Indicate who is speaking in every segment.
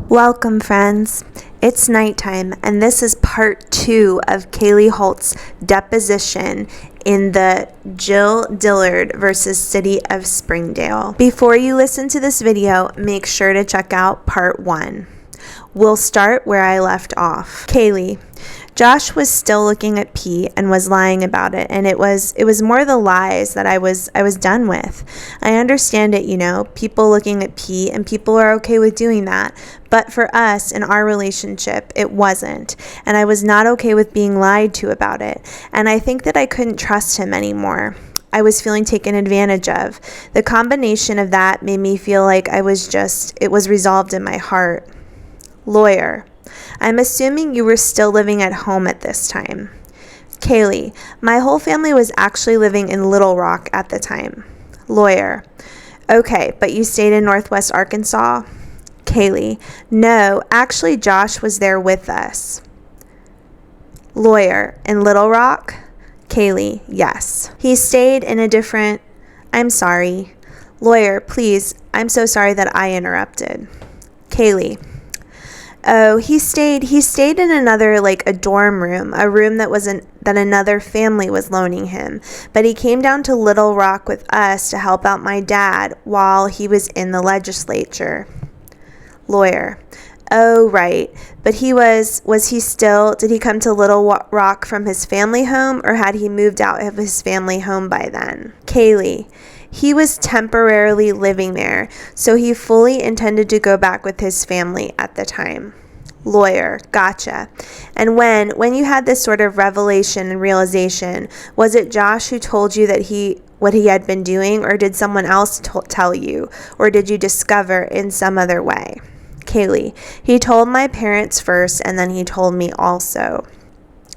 Speaker 1: Welcome, friends. It's nighttime, and this is part 2 of Kaleigh Holt's deposition in the Jill Dillard versus City of Springdale. Before you listen to this video, make sure to check out part 1. We'll start where I left off. Kaleigh. Josh was still looking at P and was lying about it, and it was more the lies that I was done with. I understand it, people looking at P, and people are okay with doing that. But for us, in our relationship, it wasn't. And I was not okay with being lied to about it. And I think that I couldn't trust him anymore. I was feeling taken advantage of. The combination of that made me feel like it was resolved in my heart. Lawyer. I'm assuming you were still living at home at this time. Kaleigh. My whole family was actually living in Little Rock at the time. Lawyer. Okay, but you stayed in Northwest Arkansas? Kaleigh. No, actually Josh was there with us. Lawyer. In Little Rock? Kaleigh. Yes. He stayed in a different... I'm sorry. Lawyer, please. I'm so sorry that I interrupted. Kaleigh. Oh, he stayed in another, a dorm room, a room that another family was loaning him. But he came down to Little Rock with us to help out my dad while he was in the legislature. Lawyer. Oh, right. But did he come to Little Rock from his family home, or had he moved out of his family home by then? Kaleigh. He was temporarily living there, so he fully intended to go back with his family at the time. Lawyer. Gotcha. And when you had this sort of revelation and realization, was it Josh who told you what he had been doing, or did someone else tell you, or did you discover in some other way? Kaleigh. He told my parents first, and then he told me also.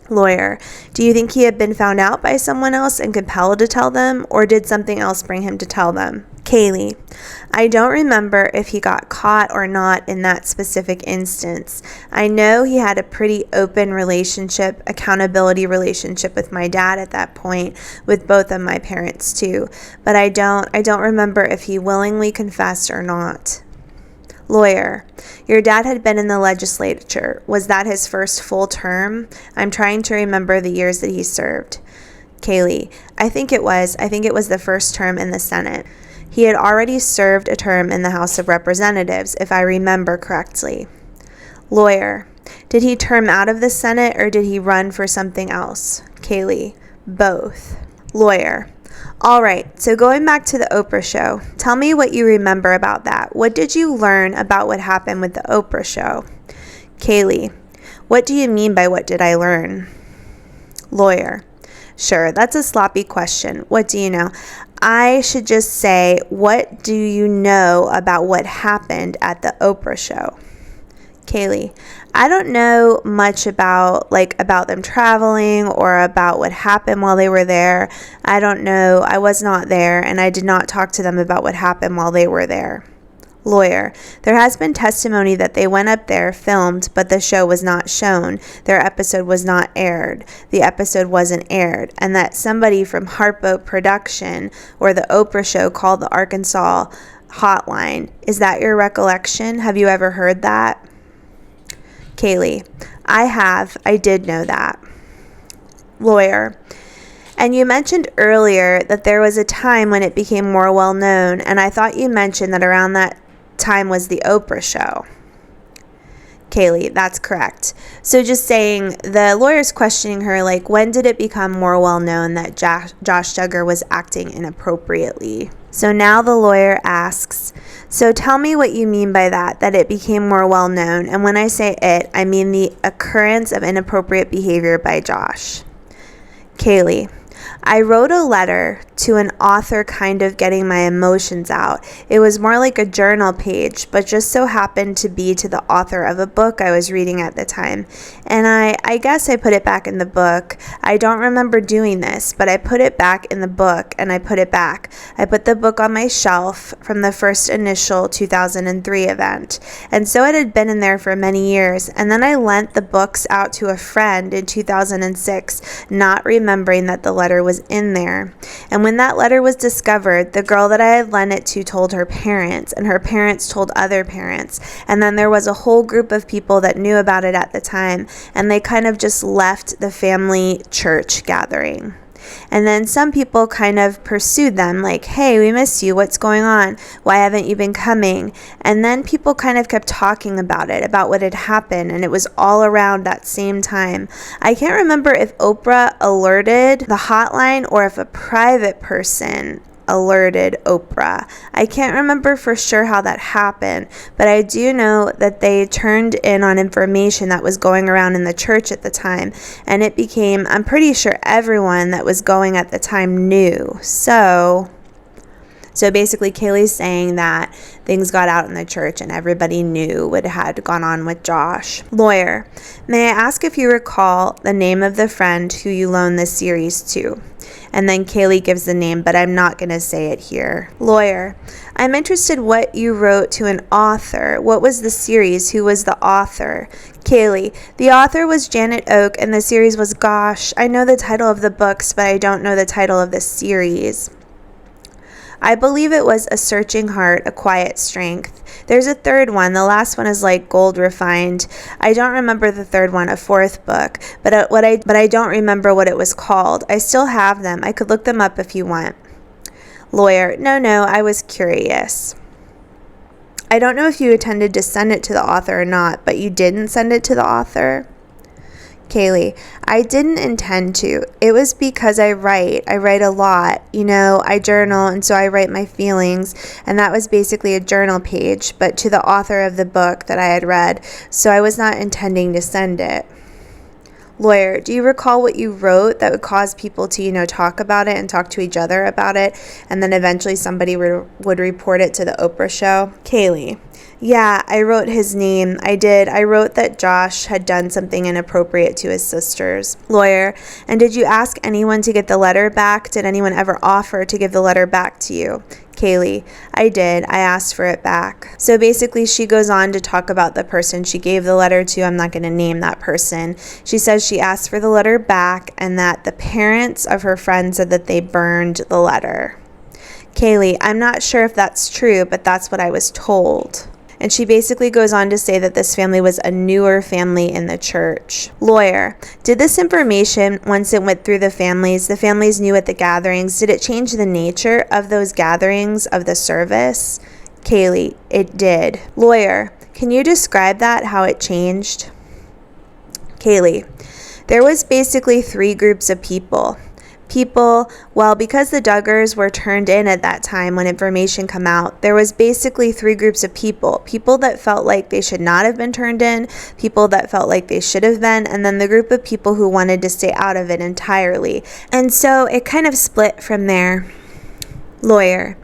Speaker 1: Lawyer. Do you think he had been found out by someone else and compelled to tell them, or did something else bring him to tell them? Kaleigh. I don't remember if he got caught or not in that specific instance. I know he had a pretty open accountability relationship with my dad at that point, with both of my parents too, but I don't remember if he willingly confessed or not. Lawyer. Your dad had been in the legislature. Was that his first full term? I'm trying to remember the years that he served. Kaleigh. I think it was the first term in the Senate. He had already served a term in the House of Representatives, if I remember correctly. Lawyer. Did he term out of the Senate, or did he run for something else? Kaleigh. Both. Lawyer. All right, so going back to the Oprah show, tell me what you remember about that. What did you learn about what happened with the Oprah show? Kaleigh. What do you mean by what did I learn? Lawyer. Sure, that's a sloppy question. What do you know? I should just say, what do you know about what happened at the Oprah show? Kaleigh. I don't know much about them traveling or about what happened while they were there. I don't know. I was not there, and I did not talk to them about what happened while they were there. Lawyer. There has been testimony that they went up there, filmed, but the show was not shown. Their episode was not aired. The episode wasn't aired, and that somebody from Heartboat Production or the Oprah show called the Arkansas hotline. Is that your recollection? Have you ever heard that? Kaleigh. I did know that. Lawyer. And you mentioned earlier that there was a time when it became more well known, and I thought you mentioned that around that time was the Oprah show. Kaleigh. That's correct. So just saying, the lawyer's questioning her, when did it become more well known that Josh Duggar was acting inappropriately? So now the lawyer asks, so tell me what you mean by that it became more well known. And when I say it, I mean the occurrence of inappropriate behavior by Josh. Kaleigh. I wrote a letter to an author kind of getting my emotions out. It was more like a journal page, but just so happened to be to the author of a book I was reading at the time. And I guess I put it back in the book. I don't remember doing this, but I put it back in the book, and I put it back. I put the book on my shelf from the first initial 2003 event. And so it had been in there for many years. And then I lent the books out to a friend in 2006, not remembering that the letter letter was in there. And when that letter was discovered, the girl that I had lent it to told her parents, and her parents told other parents. And then there was a whole group of people that knew about it at the time, and they kind of just left the family church gathering. And then some people kind of pursued them, like, hey, we miss you. What's going on? Why haven't you been coming? And then people kind of kept talking about it, about what had happened. And it was all around that same time. I can't remember if Oprah alerted the hotline or if a private person alerted Oprah. I can't remember for sure how that happened, but I do know that they turned in on information that was going around in the church at the time, and it became, I'm pretty sure everyone that was going at the time knew. So basically Kaleigh's saying that things got out in the church and everybody knew what had gone on with Josh. Lawyer, may I ask if you recall the name of the friend who you loaned this series to? And then Kaleigh gives the name, but I'm not going to say it here. Lawyer, I'm interested what you wrote to an author. What was the series? Who was the author? Kaleigh, the author was Janet Oak, and the series was Gosh. I know the title of the books, but I don't know the title of the series. I believe it was A Searching Heart, A Quiet Strength. There's a third one. The last one is like Gold Refined. I don't remember the third one, a fourth book, but I don't remember what it was called. I still have them. I could look them up if you want. Lawyer, no, I was curious. I don't know if you intended to send it to the author or not, but you didn't send it to the author? Kaleigh, I didn't intend to. It was because I write a lot. I journal, and so I write my feelings, and that was basically a journal page, but to the author of the book that I had read, so I was not intending to send it. Lawyer, do you recall what you wrote that would cause people to, talk about it and talk to each other about it, and then eventually somebody would report it to the Oprah show? Kaleigh, yeah, I wrote his name. I did. I wrote that Josh had done something inappropriate to his sisters. Lawyer, and did you ask anyone to get the letter back? Did anyone ever offer to give the letter back to you? Kaleigh, I did. I asked for it back. So basically she goes on to talk about the person she gave the letter to. I'm not going to name that person. She says she asked for the letter back and that the parents of her friend said that they burned the letter. Kaleigh, I'm not sure if that's true, but that's what I was told. And she basically goes on to say that this family was a newer family in the church. Lawyer, did this information, once it went through the families knew at the gatherings, did it change the nature of those gatherings of the service? Kaleigh, it did. Lawyer, can you describe that, how it changed? Kaleigh, there was basically 3 groups of people. Because the Duggars were turned in at that time when information came out, there was basically 3 groups of people. People that felt like they should not have been turned in, people that felt like they should have been, and then the group of people who wanted to stay out of it entirely. And so it kind of split from there. Lawyer,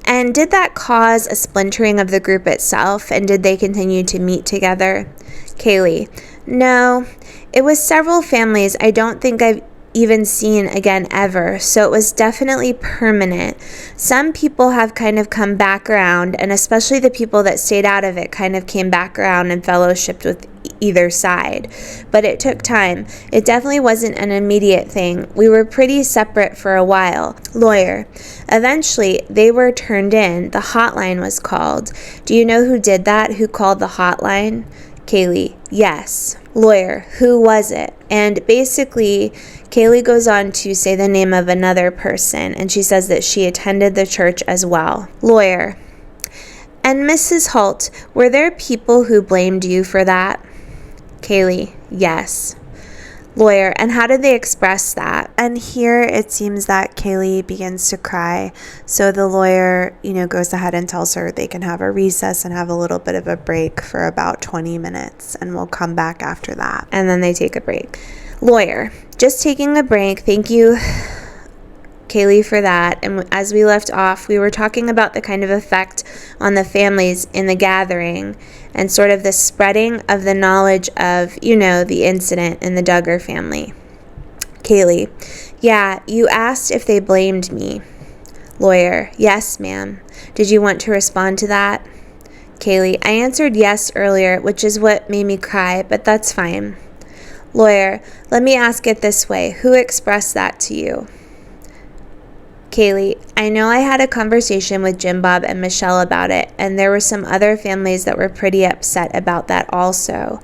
Speaker 1: and did that cause a splintering of the group itself, and did they continue to meet together? Kaleigh, no, it was several families. I don't think I've even seen again ever, so it was definitely permanent. Some people have kind of come back around, and especially the people that stayed out of it kind of came back around and fellowshipped with either side, but it took time. It definitely wasn't an immediate thing. We were pretty separate for a while. Lawyer, eventually they were turned in. The hotline was called. Do you know who did that? Who called the hotline? Kaleigh, yes. Lawyer, who was it? And basically, Kaleigh goes on to say the name of another person, and she says that she attended the church as well. Lawyer, and Mrs. Holt, were there people who blamed you for that? Kaleigh, yes. Lawyer, and how did they express that? And here it seems that Kaleigh begins to cry. So the lawyer, goes ahead and tells her they can have a recess and have a little bit of a break for about 20 minutes, and we'll come back after that. And then they take a break. Lawyer, just taking a break. Thank you, Kaleigh, for that. And as we left off, we were talking about the kind of effect on the families in the gathering and sort of the spreading of the knowledge of, the incident in the Duggar family. Kaleigh, yeah, you asked if they blamed me. Lawyer, yes, ma'am. Did you want to respond to that? Kaleigh, I answered yes earlier, which is what made me cry, but that's fine. Lawyer, let me ask it this way. Who expressed that to you? Kaleigh, I know I had a conversation with Jim Bob and Michelle about it, and there were some other families that were pretty upset about that also.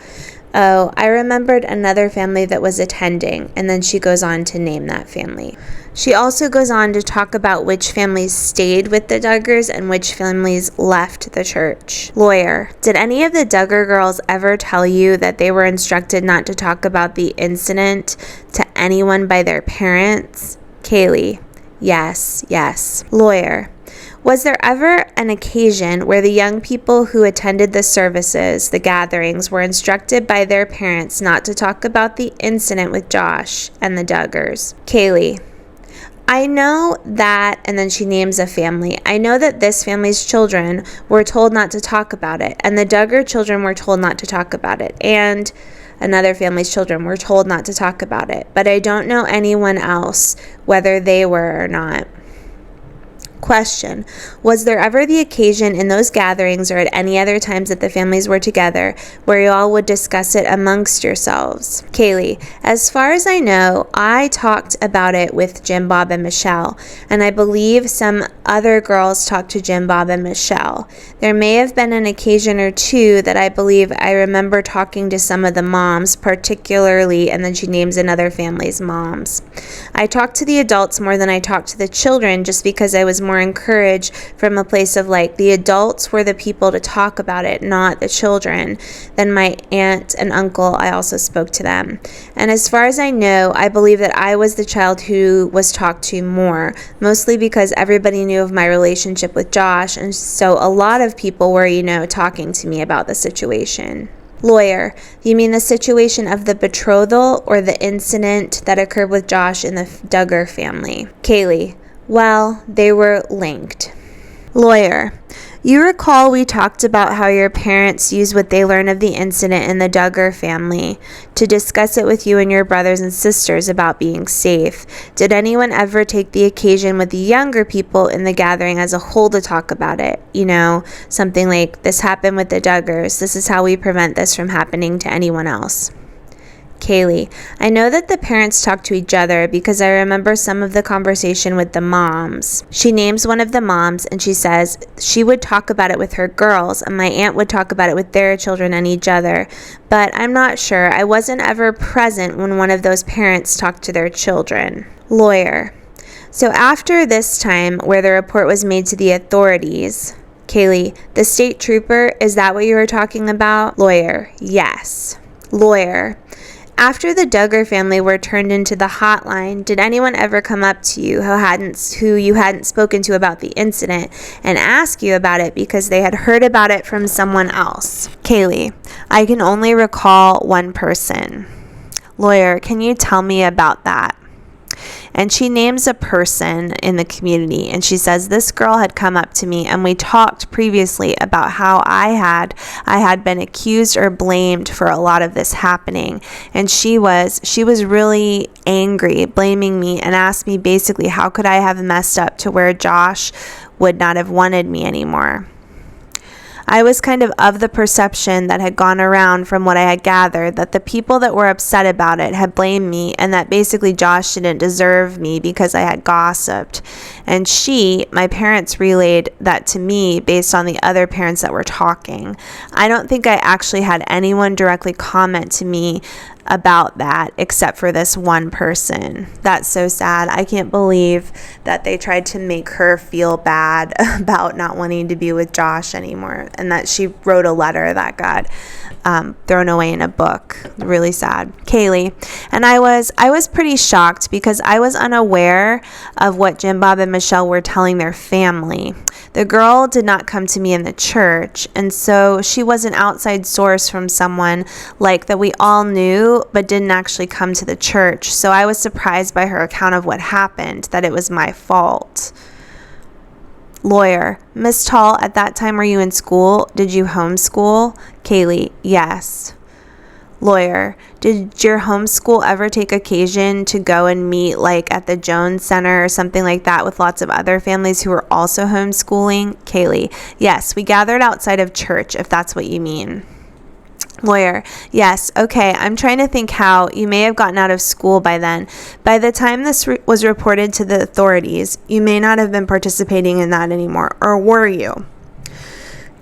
Speaker 1: Oh, I remembered another family that was attending, and then she goes on to name that family. She also goes on to talk about which families stayed with the Duggars and which families left the church. Lawyer, did any of the Duggar girls ever tell you that they were instructed not to talk about the incident to anyone by their parents? Kaleigh, yes. Lawyer, was there ever an occasion where the young people who attended the services, the gatherings, were instructed by their parents not to talk about the incident with Josh and the Duggars? Kaleigh, I know that, and then she names a family. I know that this family's children were told not to talk about it, and the Duggar children were told not to talk about it, and another family's children were told not to talk about it. But I don't know anyone else, whether they were or not. Question, was there ever the occasion in those gatherings or at any other times that the families were together where you all would discuss it amongst yourselves? Kaleigh, as far as I know, I talked about it with Jim Bob and Michelle, and I believe some other girls talked to Jim Bob and Michelle. There may have been an occasion or two that I believe I remember talking to some of the moms, particularly, and then she names another family's moms. I talked to the adults more than I talked to the children just because I was more encouraged from a place of like the adults were the people to talk about it, not the children. Then my aunt and uncle, I also spoke to them. And as far as I know, I believe that I was the child who was talked to more, mostly because everybody knew of my relationship with Josh, and so a lot of people were, talking to me about the situation. Lawyer, you mean the situation of the betrothal or the incident that occurred with Josh and the Duggar family? Kaleigh, well, they were linked. Lawyer, you recall we talked about how your parents used what they learned of the incident in the Duggar family to discuss it with you and your brothers and sisters about being safe. Did anyone ever take the occasion with the younger people in the gathering as a whole to talk about it? Something like, this happened with the Duggars. This is how we prevent this from happening to anyone else. Kaleigh, I know that the parents talk to each other because I remember some of the conversation with the moms. She names one of the moms and she says she would talk about it with her girls and my aunt would talk about it with their children and each other. But I'm not sure. I wasn't ever present when one of those parents talked to their children. Lawyer, so after this time where the report was made to the authorities, Kaleigh, the state trooper, is that what you were talking about? Lawyer, yes. Lawyer, after the Duggar family were turned into the hotline, did anyone ever come up to you who you hadn't spoken to about the incident and ask you about it because they had heard about it from someone else? Kaleigh, I can only recall one person. Lawyer, can you tell me about that? And she names a person in the community, and she says this girl had come up to me and we talked previously about how I had been accused or blamed for a lot of this happening, and she was really angry, blaming me, and asked me basically how could I have messed up to where Josh would not have wanted me anymore. I was kind of the perception that had gone around from what I had gathered that the people that were upset about it had blamed me and that basically Josh didn't deserve me because I had gossiped. And my parents relayed that to me based on the other parents that were talking. I don't think I actually had anyone directly comment to me about that except for this one person. That's so sad. I can't believe that they tried to make her feel bad about not wanting to be with Josh anymore, and that she wrote a letter that got thrown away in a book. Really sad. Kaleigh, and I was pretty shocked because I was unaware of what Jim Bob and Michelle were telling their family. The girl did not come to me in the church, and so she was an outside source from someone like that we all knew but didn't actually come to the church. So I was surprised by her account of what happened, that it was my fault. Lawyer, Miss Tall, at that time were you in school? Did you homeschool? Kaleigh, yes. Lawyer, did your homeschool ever take occasion to go and meet like at the Jones Center or something like that with lots of other families who were also homeschooling? Kaleigh, yes, we gathered outside of church, if that's what you mean. Lawyer, yes, okay, I'm trying to think how. You may have gotten out of school by then. By the time this was reported to the authorities, you may not have been participating in that anymore, or were you?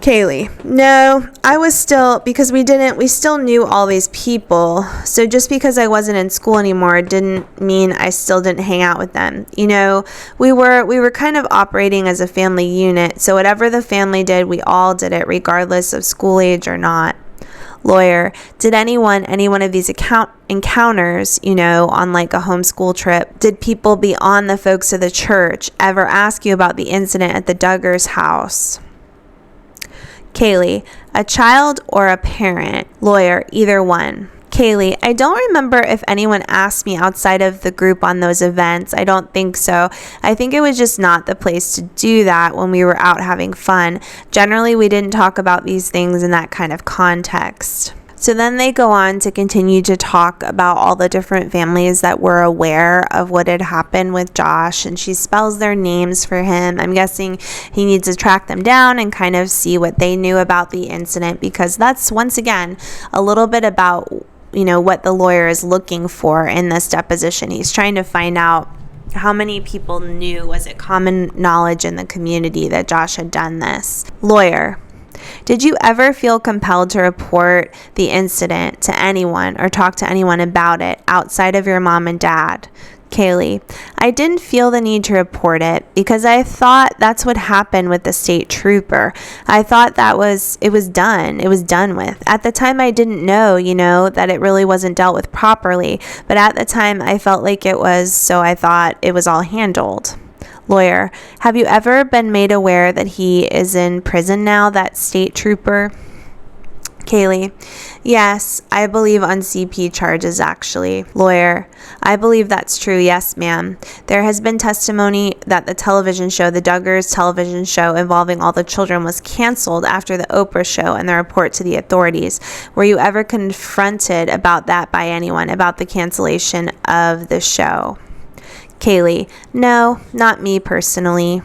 Speaker 1: Kaleigh, no, I was still, because we still knew all these people, so just because I wasn't in school anymore didn't mean I still didn't hang out with them. You know, we were kind of operating as a family unit, so whatever the family did, we all did it, regardless of school age or not. Lawyer, did any one of these encounters, on like a homeschool trip, did people beyond the folks of the church ever ask you about the incident at the Duggars' house? Kaleigh, a child or a parent? Lawyer, either one. Kaleigh, I don't remember if anyone asked me outside of the group on those events. I don't think so. I think it was just not the place to do that when we were out having fun. Generally, we didn't talk about these things in that kind of context. So then they go on to continue to talk about all the different families that were aware of what had happened with Josh, and she spells their names for him. I'm guessing he needs to track them down and kind of see what they knew about the incident, because that's, once again, a little bit about what the lawyer is looking for in this deposition. He's trying to find out how many people knew. Was it common knowledge in the community that Josh had done this? Lawyer, did you ever feel compelled to report the incident to anyone or talk to anyone about it outside of your mom and dad? Kaleigh, I didn't feel the need to report it because I thought that's what happened with the state trooper. I thought it was done. It was done with. At the time, I didn't know, that it really wasn't dealt with properly. But at the time, I felt like it was, so I thought it was all handled. Lawyer, have you ever been made aware that he is in prison now, that state trooper? Kaleigh, yes, I believe on CP charges, actually. Lawyer, I believe that's true, yes, ma'am. There has been testimony that the Duggars television show involving all the children was canceled after the Oprah show and the report to the authorities. Were you ever confronted about that by anyone, about the cancellation of the show? Kaleigh, no, not me personally.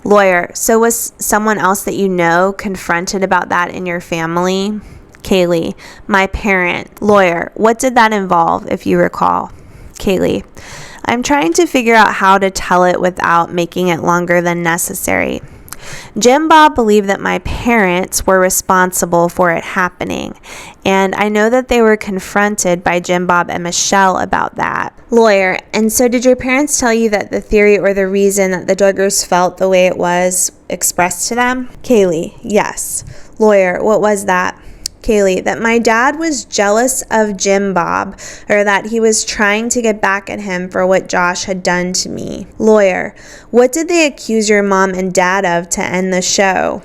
Speaker 1: Lawyer, so was someone else that you know confronted about that in your family? Kaleigh, my parent. Lawyer, what did that involve, if you recall? Kaleigh, I'm trying to figure out how to tell it without making it longer than necessary. Jim Bob believed that my parents were responsible for it happening, and I know that they were confronted by Jim Bob and Michelle about that. Lawyer, and so did your parents tell you that the theory or the reason that the Duggars felt the way it was expressed to them? Kaleigh, yes. Lawyer, what was that? Kaleigh, that my dad was jealous of Jim Bob, or that he was trying to get back at him for what Josh had done to me. Lawyer, what did they accuse your mom and dad of to end the show?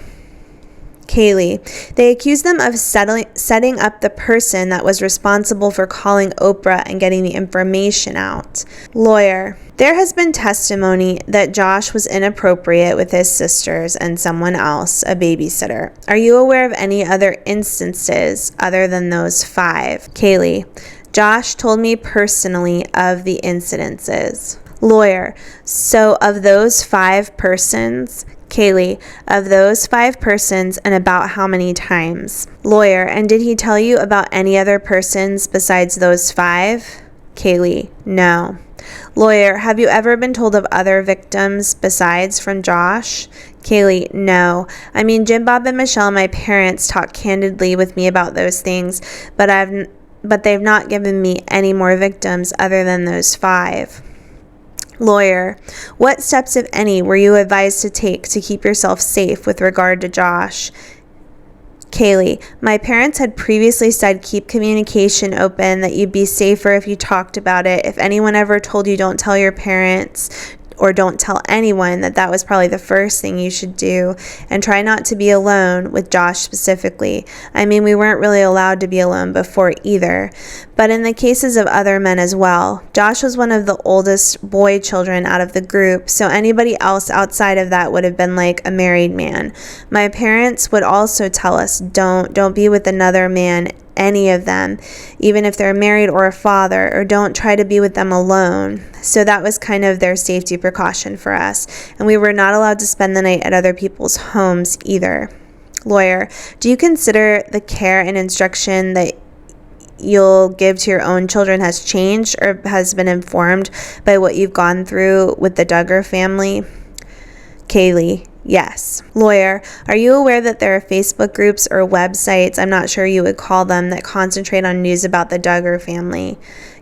Speaker 1: Kaleigh, they accused them of setting up the person that was responsible for calling Oprah and getting the information out. Lawyer, there has been testimony that Josh was inappropriate with his sisters and someone else, a babysitter. Are you aware of any other instances other than those 5? Kaleigh, Josh told me personally of the incidences. Lawyer, so of those 5 persons? Kaleigh, of those 5 persons, and about how many times? Lawyer, and did he tell you about any other persons besides those 5? Kaleigh, no. Lawyer, have you ever been told of other victims besides from Josh? Kaleigh, no. I mean, Jim Bob and Michelle, my parents, talked candidly with me about those things, but they've not given me any more victims other than those 5. Lawyer, what steps, if any, were you advised to take to keep yourself safe with regard to Josh? Kaleigh, my parents had previously said keep communication open, that you'd be safer if you talked about it. If anyone ever told you don't tell your parents or don't tell anyone, that was probably the first thing you should do, and try not to be alone with Josh specifically. I mean, we weren't really allowed to be alone before either, but in the cases of other men as well. Josh was one of the oldest boy children out of the group, so anybody else outside of that would have been like a married man. My parents would also tell us, don't be with another man, any of them, even if they're married or a father, or don't try to be with them alone. So that was kind of their safety precaution for us, and we were not allowed to spend the night at other people's homes either. Lawyer, do you consider the care and instruction that you'll give to your own children has changed or has been informed by what you've gone through with the Duggar family? Kaleigh, yes. Lawyer, are you aware that there are Facebook groups or websites, I'm not sure you would call them, that concentrate on news about the Duggar family?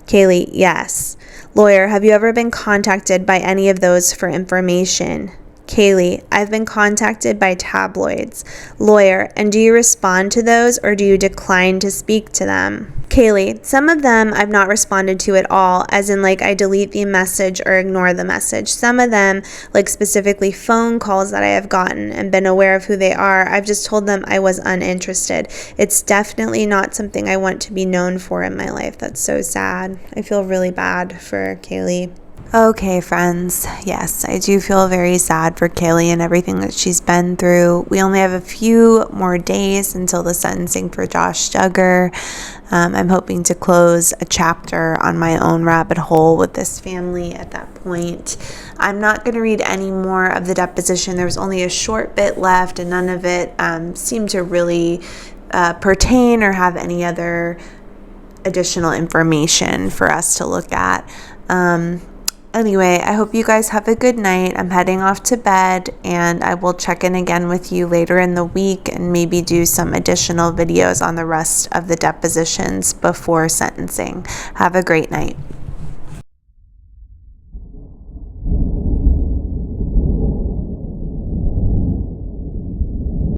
Speaker 1: Kaleigh, yes. Lawyer, have you ever been contacted by any of those for information? Kaleigh, I've been contacted by tabloids. Lawyer, and do you respond to those or do you decline to speak to them? Kaleigh, some of them I've not responded to at all, as in like I delete the message or ignore the message. Some of them, like specifically phone calls that I have gotten and been aware of who they are, I've just told them I was uninterested. It's definitely not something I want to be known for in my life. That's so sad. I feel really bad for Kaleigh. Okay, friends. Yes, I do feel very sad for Kaleigh and everything that she's been through. We only have a few more days until the sentencing for Josh Duggar. I'm hoping to close a chapter on my own rabbit hole with this family at that point. I'm not going to read any more of the deposition. There was only a short bit left, and none of it seemed to really pertain or have any other additional information for us to look at. Anyway, I hope you guys have a good night. I'm heading off to bed, and I will check in again with you later in the week and maybe do some additional videos on the rest of the depositions before sentencing. Have a great night.